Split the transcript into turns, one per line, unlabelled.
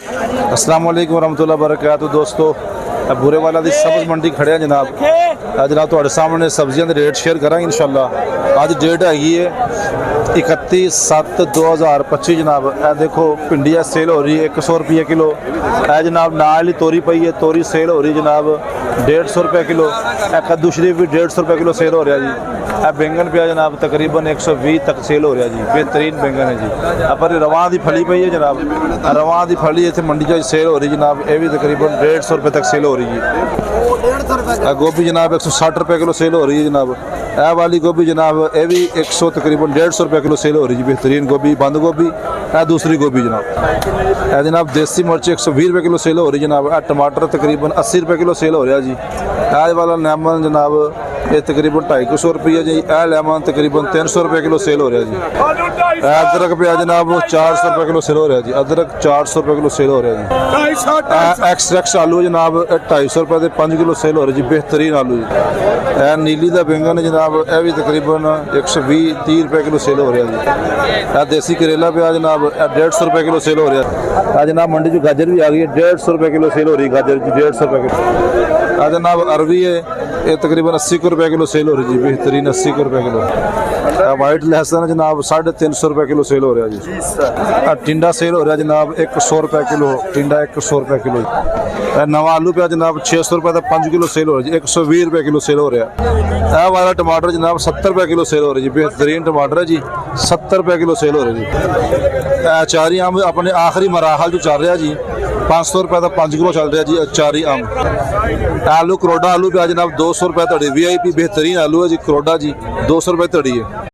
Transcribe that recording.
अस्सलाम वालेकुम वरहमतुल्लाहि वबरकातुहू। दोस्तों बुरे वाला दी सब्ज़ मंडी खड़े हैं जनाब। जनाब तुहाडे सामने सब्जियां दे रेट शेयर करांगे इंशाअल्लाह। अज डेट हैगी है 31/7/2025 जनाब। ए देखो भिंडियाँ सेल हो रही है 100 रुपये किलो। है जनाब नाल ही तोरी पई है, तोरी सेल हो रही है जनाब 150 रुपये किलो। कद्दू शरीफ भी 150 रुपये किलो सेल हो रहा जी। बैंगन पिया जनाब तकरीबन 120 तक सेल हो रहा जी। बेहतरीन बैंगन है जी। पर रवां की फली पई है जनाब, रवां की फली इतने मंडी च सेल हो रही जनाब। ये भी तकरीबन 150 रुपये तक सेल हो रही है। गोभी जनाब 160 रुपये किलो सेल हो रही है जनाब। यह वाली गोभी जनाब ये भी 100 तकरीबन 150 रुपये किलो सेल हो रही है। बेहतरीन गोभी बंद गोभी। यह दूसरी गोभी जनाब। यह जनाब देसी मिर्च 120 रुपये किलो सेल हो रही जनाब। यह टमाटर तकरीबन 80 रुपये किलो सेल हो रहा जी। यह वाला लेमन जनाब ये तकरीबन 250 रुपये जी। यह लेमन तकरीबन 300 रुपये किलो सेल हो रहा जी। अदरक पिया जनाब 400 रुपये किलो सेल हो रहा जी। अदरक 400 रुपये किलो सेल हो रहा जी। एक्स आलू जनाब 250 रुपये के 5 किलो सेल हो रहा जी। बेहतरीन आलू जी। नीली का बैंगन जनाब यह भी तकरीबन 120-30 रुपये किलो सेल हो रहा जी। देसी करेला पिया जनाब 150 रुपये किलो सेल हो रहा है जनाब। मंडी जो गाजर भी आ गई है 150 रुपये किलो सेल हो रही है गाजर जी। 150 रुपये किलो जनाब। अरबी है ये तकरीबन 80 रुपये किलो सेल हो रही जी। बेहतरीन 80 रुपये किलो। वाइट लहसन है जनाब 350 रुपये किलो सेल हो रहा जी। टिंडा सेल हो रहा जनाब 100 रुपये किलो। टिंडा 100 रुपये किलो। नवा आलू पिया जनाब 600 रुपये का 5 किलो सेल हो रहा जी। 120 रुपये किलो सेल हो रहा है। यह वाला टमाटर जनाब 70 रुपये किलो सेल हो रहा जी। बेहतरीन टमाटर है जी। 70 रुपये किलो सेल हो रहा जी। अचारी आम अपने आखिरी मराहल जो चल रहा जी। 500 रुपये का 5 किलो चल रहा जी अचारी आम। आलू करोडा आलू पिया जनाब 200 रुपये धड़ी। VIP बेहतरीन आलू है जी। करोडा जी 200 रुपये धड़ी है।